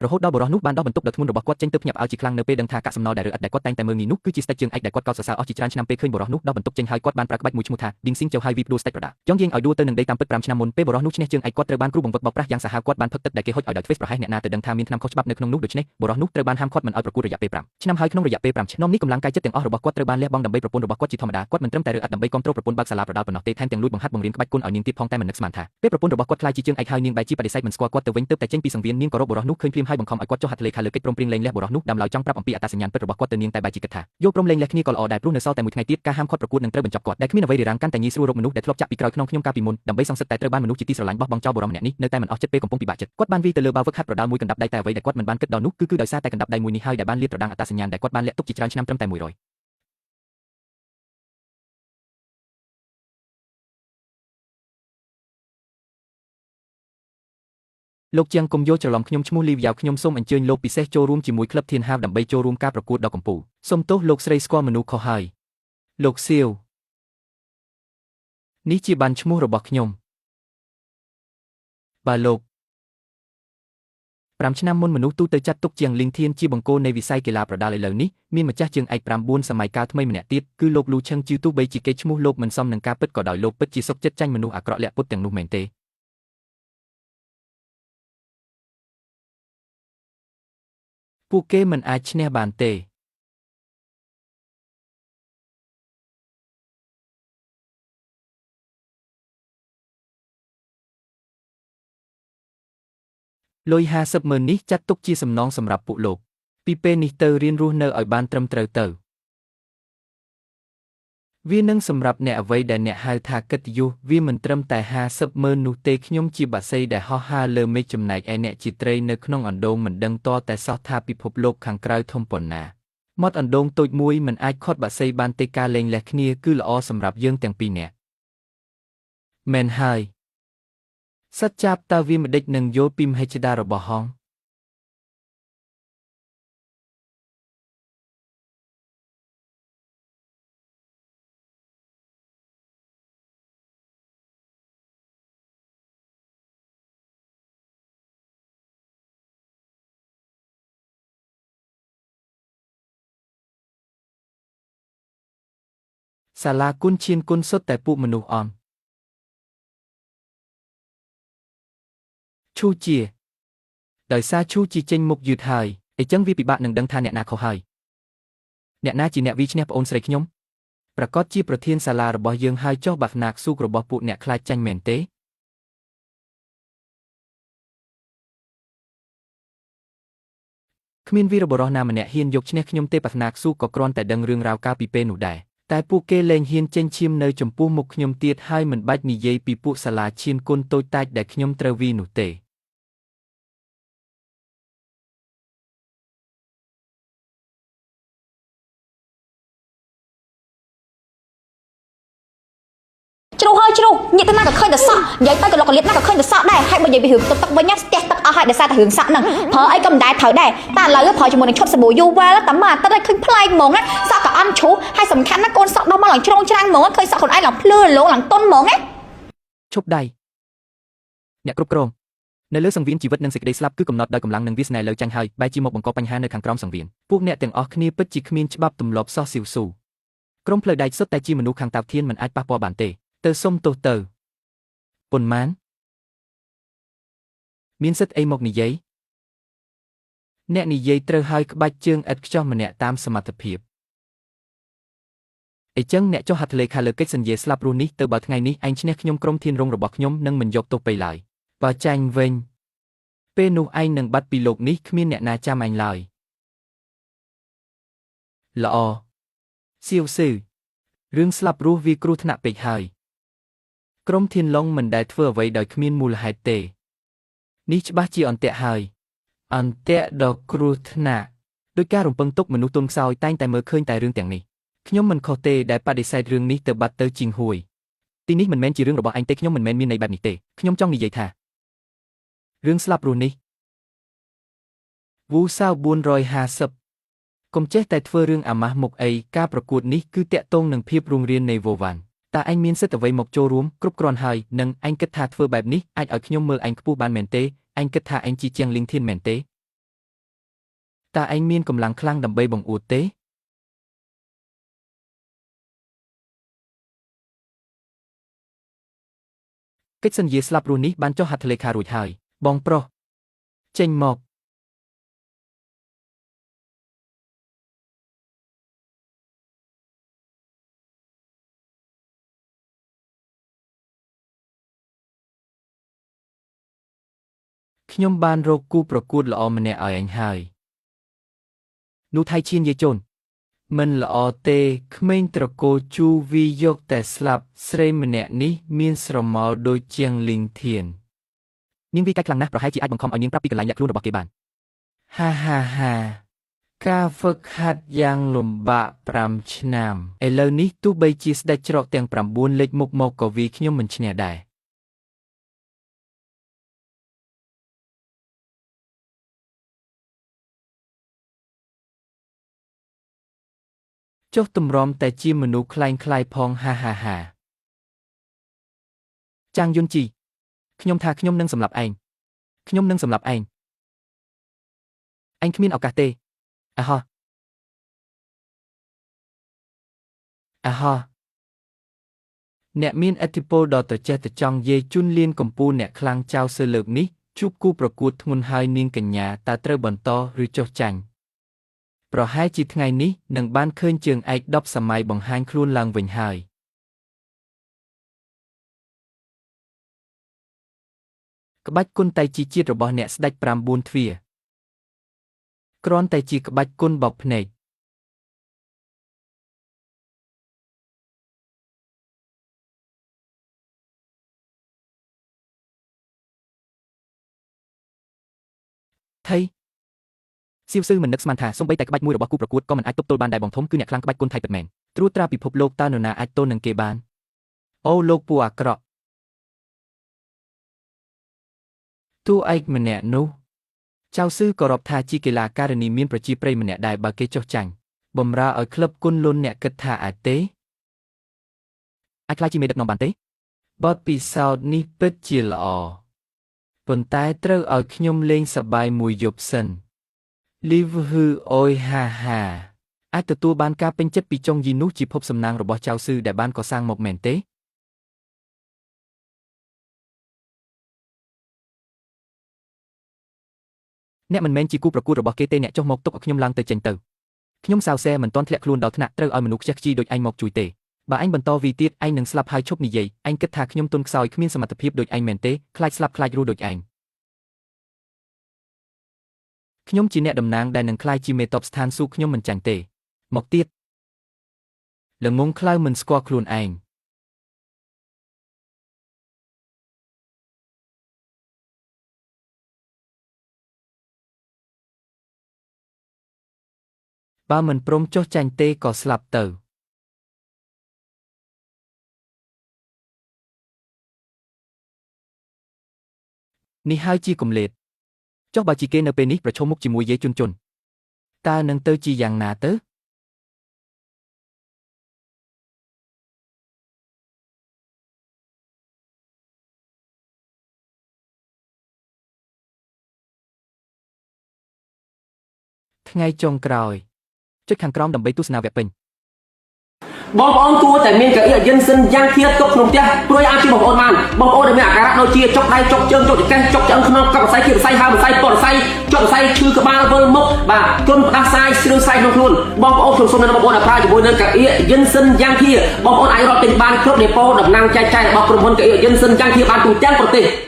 រហូតដល់បុរសនោះបានដោះបន្ទុកដ៏ធ្ងន់របស់គាត់ចេញទៅភ្ញាក់ផ្អើលជាខ្លាំងនៅពេលដឹងថាកាកសំណល់ដែលរឹតដែលគាត់តែងតែមើលងាយនោះគឺជាស្តេចជើងឯកដែលគាត់កោតសរសើរអស់ជាច្រើនឆ្នាំពេលឃើញបុរសនោះដោះបន្ទុកចេញហើយគាត់បានប្រើក្បាច់មួយឈ្មោះថា Ding Xing Châu ហើយវាផ្ដួលស្តេចប្រដាចង់យាងឲ្យដួលទៅនឹងដីតាមពិត5ឆ្នាំមុនពេលបុរសនោះឈ្នះជើងឯកគាត់ត្រូវបានគ្រូបង្វឹកបោកប្រាស់យ៉ាងសាហាវគាត់បានផឹកទឹកដែលគេហុចឲ្យដោយ Face ប្រហែលអ្នកណាទៅដឹងថាមានថ្នាំខុសច្បាប់នៅក្នុងនោះដូច្នេះបុរសនោះត្រូវបានហាមឃាត់មិនឲ្យប្រកួតរយៈពេល5ឆ្នាំហើយក្នុងរយៈពេល5ឆ្នាំនេះកម្លាំងកាយចិត្តទាំងអស់របស់គាត់ត្រូវបានលះបង់ដើម្បីប្រពន្ធរបស់គាត់ជាធម្មតាគាត់មិនត្រឹមតែរើអត់ដើម្បីគ្រប់គ្រងប្រពន្ធបើកសាលាប្រដាល់ប៉ុណ្ណោះទេថែមទាំងលួចបង្ហាត់បង្រៀនក្បាច់គុណឲ្យនាងទៀតផងតែមិននឹកស្មានថាពេលប្រពន្ធរបស់គាត់ខ្លាចជាជើងឯកហើយនាងបែរជាបដិសេធមិនស្គាល់គាត់ទៅវិញទើបតែចេញពីសង្វៀននាងក៏រកបុរសនោះឃើញភ្លាមហើយបង្ខំឲ្យគាត់ចុះហត្ថលេខាលើកិច្ចព្រមព្រៀងលែងលះបុរសនោះដើម្បីចង់ប្រាប់អំពីអត្តសញ្ញាណពិតរបស់គាត់ទៅនាងតែបែរជាគិតថាយកព្រមលែងលះគ្នាក៏ល្អដែរព្រោះនៅសល់តែមួយថ្ងៃទៀតការហាមឃាត់ប្រកួតនឹងត្រូវបញ្ចប់គាត់ដែលគ្មានអ្វីរារាំងកាន់តែងាយស្រួលរកមនុស្សដែលធ្លាប់ចាក់ពីក្រោយខ្នងខ្ញុំកាលពីមុនដើម្បីសងសឹកតែត្រូវបានមនុស្សជាទីស្រឡាញ់បោះបង់ចោលបុរសម្នាក់នេះនៅតែមិនអស់ចិត្តពេលកំពុងពិបាកចិត្តគាត់បានវាយទៅលើបាវវឹកហាត់ប្រដាល់មួយកណ្ដាប់ដៃតែអ្វីដែលគាត់មិនបានគិតដល់នោះគឺដោយសារតែកណ្ដាប់ដៃមួយនេះហើយដែលបានលាតត្រដាងអត្តសញ្ញាណដែលគាត់បានលាក់ទុកជាច្រើនឆ្នាំត្រឹមតែ100លោកជាងកុំយល់ច្រឡំខ្ញុំឈ្មោះលីវយ៉ាវខ្ញុំសូមអញ្ជើញលោកពិសេសចូលរួមជាមួយក្លឹបធានហាវដើម្បីចូលរួមការប្រកួតដ៏កំពូលសូមទោសលោកស្រីស្គាល់មនុស្សខុសហើយលោកសៀវនេះជាបានឈ្មោះរបស់ខ្ញុំបើលោក5ឆ្នាំមុនមនុស្សទូទៅចាត់ទុកជាងលីងធានជាបង្គោលនៃវិស័យកីឡាប្រដាល់ឥឡូវនេះមានម្ចាស់ជើងឯក9សម័យកាលថ្មីម្នាក់ទៀតគឺលោកលូឆឹងជឿទោះបីជាគេឈ្មោះលោកមិនសមនឹងការពិតក៏ដោយលោកពិតជាសុខចិត្តចាញ់មនុស្សអាក្រក់លាក់ពុតទាំងនោះមែនទេពួកគេមិនអាចឈ្នះបានទេលុយ50,000នេះចាត់ទុកជាសំណងសម្រាប់ពួកលោកពីពេលនេះទៅរៀនរស់នៅឲ្យបានត្រឹមត្រូវទៅវានឹងសម្រាប់អ្នកអ្វីដែលអ្នកហៅថាកិត្តិយសវាមិនត្រឹមតែ50,000នោះទេខ្ញុំជាបក្សីដែលហោះហើរលើមេឃចំណែកឯអ្នកជាត្រីនៅក្នុងអណ្ដូងមិនដឹងតតែសោះថាពិភពលោកខាងក្រៅធំប៉ុណ្ណាមាត់អណ្ដូងតូចមួយមិនអាចខាត់បក្សីបានទេការលែងលះគ្នាគឺល្អសម្រាប់យើងទាំងពីរនាក់មែនហើយសិតចាប់តើវាមិនដេចនឹងយល់ពីមហិច្ឆតារបស់ហងសាលាគុណឈៀនគុណសុទ្ធតែពួកមនុស្សអន់ឈូជាដោយសារឈូជាចេញមុខយឺតហើយអញ្ចឹងវាពិបាកនឹងដឹងថាអ្នកណាខុសហើយអ្នកណាជាអ្នកវាឈ្នះប្អូនស្រីខ្ញុំប្រកាសជាប្រធានសាលារបស់យើងហើយចុះបាក់ណាកស៊ូករបស់ពួកអ្នកខ្លាចចាញ់មែនទេគ្មានវីរបុរសណាម្នាក់ហ៊ានយកឈ្នះខ្ញុំទេបាក់ណាកស៊ូក៏គ្រាន់តែដឹងរឿងរ៉ាវកាលពីពេលនោះដែរតែពួកគេលែងហ៊ានចេញឈាមនៅចំពោះមុខខ្ញុំទៀតហើយមិនបាច់និយាយពីពួកសាលាឈៀនគុណតូចតាចដែលខ្ញុំត្រូវវានោះទេជ្រុះហើយជ្រុះញាក់ទៅណាក៏ឃើញតែសក់និយាយទៅក៏លោកក៏លៀបណាក៏ឃើញតែសក់ដែរហើយបើនិយាយពីរឿងទឹកវិញណាស្ទះទឹកអស់ហើយដោយសារតែរឿងសក់ហ្នឹងប្រើអីក៏មិនដែរត្រូវដែរតែឥឡូវប្រើជាមួយនឹងឈុតសាប៊ូយូវ៉ែលតែមកអាទិត្យឲ្យឃើញប្លែកហ្មងណាសក់ក៏អន់ជ្រុះហើយសំខាន់ណាកូនសក់ដោះមកឡើងជ្រងច្រាំងហ្មងឃើញសក់ខ្លួនឯងឡើងភ្លឺលងឡើងតុនហ្មងណាឈប់ដៃអ្នកគ្រប់គ្រងនៅលើសង្វៀនជីវិតនិងសេចក្តីស្លាប់គឺកំណត់ដោយកម្លាំងនិងវាសនាលើចាញ់ហើយបែរជាមកបង្កបញ្ហានៅខាងក្រោមសង្វៀនពួកអ្នកទាំងអស់គ្នាពិតជាគ្មានច្បាប់ទម្លាប់សោះស៊ីវស៊ូក្រុមផ្លូវដែកសុទ្ធតែជាមនុស្សខាងតាវធានមិនអាចប៉ះពាល់បានទេទៅសុំទោសទៅប៉ុន្មានមានសិទ្ធិអីមកនិយាយអ្នកនិយាយត្រូវហើយក្បាច់ជើងឥតខ្ចោះម្នាក់តាមសមត្ថភាពអញ្ចឹងអ្នកចុះហត្ថលេខាលើកិច្ចសន្យាស្លាប់រស់នេះទៅបើថ្ងៃនេះឯងឈ្នះខ្ញុំក្រុមធានរងរបស់ខ្ញុំនឹងមិនយកទោសទៅឡើយបើចាញ់វិញពេលនោះឯងនឹងបាត់ពីលោកនេះគ្មានអ្នកណាចាំឯងឡើយល្អសៀវស៊ឺរឿងស្លាប់រស់វាគ្រោះថ្នាក់ពេកហើយក្រុមធានឡុងមិនដែលធ្វើអ្វីដោយគ្មានមូលហេតុទេនេះច្បាស់ជាអន្ទាក់ហើយអន្ទាក់ដ៏គ្រោះថ្នាក់ដោយការរំពឹងទុកមនុស្សទុនខ្សោយតែងតែមើលឃើញតែរឿងទាំងនេះខ្ញុំមិនខុសទេដែលបដិសេធរឿងនេះទៅបាត់ទៅជីងហួយទីនេះមិនមែនជារឿងរបស់ឯងទេខ្ញុំមិនមែនមានន័យបែបនេះទេខ្ញុំចង់និយាយថារឿងស្លាប់រស់នេះវូសាវ450កុំចេះតែធ្វើរឿងអាម៉ាស់មុខអីការប្រកួតនេះគឺតាក់ទងនឹងភាពរុងរៀននៃវ៉ូវ៉ាន់តើឯងមានសិទ្ធិអ្វីមកចូលរួមគ្រប់គ្រាន់ហើយនឹងឯងគិតថាធ្វើបែបនេះអាចឲ្យខ្ញុំមើលឯងខ្ពស់បានមែនទេឯងគិតថាឯងជាជាងលីងធានមែនទេ តើឯងមានកម្លាំងខ្លាំងដើម្បីបង្អួតទេកិច្ចសន្យាស្លាប់រស់នេះបានចុះហត្ថលេខារួចហើយបងប្រុសចេញមកខ្ញុំបានរកគូប្រកួតល្អម្នាក់ឲ្យឯងហើយនោះថៃឈៀនយាយជូនមិនល្អទេក្មេងត្រកូលជូវីយកតែស្លាប់ស្រីម្នាក់នេះមានស្រមោលដូចជាងលីងធាននាងវាកាច់ខ្លាំងណាស់ប្រហែលជាអាចបង្ខំឲ្យនាងប្រាប់ពីកន្លែងលាក់ខ្លួនរបស់គេបានហាការហ្វឹកហាត់យ៉ាងលំបាក5ឆ្នាំឥឡូវនេះទោះបីជាស្ដេចច្រកទាំង9លេខមុខមកក៏វាខ្ញុំមិនឈ្នះដែរចុះទម្រាំតែជាមនុស្សคล้ายផងហាចាងយុនជីខ្ញុំថាខ្ញុំនឹងសម្លាប់ឯងខ្ញុំនឹងសម្លាប់ឯងគ្មានឱកាសទេអាហោះអ្នកមានឥទ្ធិពលដ៏ត្រចះត្រចង់យាយជុនលៀនកំពូលអ្នកខ្លាំងចៅសើលើកនេះជួបគូប្រកួតធ្ងន់ហើយនាងកញ្ញាតើត្រូវបន្តឬចុះចាញ់ប្រហែលជាថ្ងៃនេះនឹងបានឃើញជើងឯក10សម័យបង្ហាញខ្លួនឡើងវិញហើយក្បាច់គុណតៃជីជាតិរបស់អ្នកស្ដេច9ទ្វារគ្រាន់តែជាក្បាច់គុណបោកភ្នែកថៃសៀវស៊ឺមិននឹកស្មានថាសូម្បីតែក្បាច់មួយរបស់គូប្រកួតក៏មិនអាចទប់ទល់បានដែរបងធំគឺអ្នកខ្លាំងក្បាច់គុណថៃពិតមែនត្រួតត្រាពិភពលោកតើនរណាអាចទល់នឹងគេបានអូលោកពូអាក្រក់តួឯកម្នាក់នោះចៅស៊ឺក៏រាប់ថាជាកីឡាការិនីមានប្រជាប្រិយម្នាក់ដែរបើគេចុះចាញ់បំរើឲ្យក្លឹបគុនលុនអ្នកគិតថាអាចទេអាចខ្លាចជាមេដឹកនាំបានទេបទពិសោធន៍នេះពិតជាល្អប៉ុន្តែត្រូវឲ្យខ្ញុំលេងសប្បាយមួយយប់សិនលីវហ៊ឺអូយហាអាចទទួលបានការពេញចិត្តពីចុងយីនោះជាភពសំណាងរបស់ចៅស៊ឺដែលបានកសាងមកមែនទេអ្នកមិនមែនជាគូប្រកួតរបស់គេទេអ្នកចុះមកទុកឲ្យខ្ញុំឡើងទៅចេញទៅខ្ញុំសៅសែមិនទាន់ធ្លាក់ខ្លួនដល់ថ្នាក់ត្រូវឲ្យមនុស្សខ្ជះខ្ជីដូចឯងមកជួយទេបើឯងបន្តវីទៀតឯងនឹងស្លាប់ហើយឈប់និយាយឯងគិតថាខ្ញុំទន់ខ្សោយគ្មានសមត្ថភាពដូចឯងមែនទេខ្លាចស្លាប់ខ្លាចរស់ដូចឯងខ្ញុំជាអ្នកតំណាងដែលនឹងខ្លាយជាមេតបស្ថានស៊ូខ្ញុំមិនចាញ់ទេមកទៀតល្ងងខ្លៅមិនស្គាល់ខ្លួនឯងបើមិនព្រមចុះចាញ់ទេក៏ស្លាប់ទៅនេះហើយជាគម្លេតចុះបើជាគេនៅពេលនេះប្រឈមមុខជាមួយយាយជុនតើនឹងទៅជាយ៉ាងណាទៅថ្ងៃចុងក្រោយចុចខាងក្រោមដើម្បីទស្សនាវគ្គពេញបងប្អូនគួរតែមានកៅអីយិនសិនយ៉ាងធៀបទុកក្នុងផ្ទះព្រួយអាចជួយបងប្អូនបានបងប្អូនដែលមានអាការៈដូចជាចុកដៃចុកជើងចុកចង្កេះចុកឆ្អឹងខ្នងកប់សរសៃគៀបសរសៃហើមសរសៃពណ៌សរសៃចុកសរសៃឈឺក្បាលវិលមុខបាទទន់ផ្ដាសាយស្រឿសៃក្នុងខ្លួនបងប្អូនខ្ញុំសូមណែនាំបងប្អូនឲ្យប្រើជាមួយនឹងកៅអីយិនសិនយ៉ាងធៀបបងប្អូនអាចរកទិញបានគ្រប់ដេប៉ូតំណាងចែកចាយរបស់ក្រុមហ៊ុនកៅអីយិនសិនយ៉ាងធៀបបានទូទាំងប្រទេស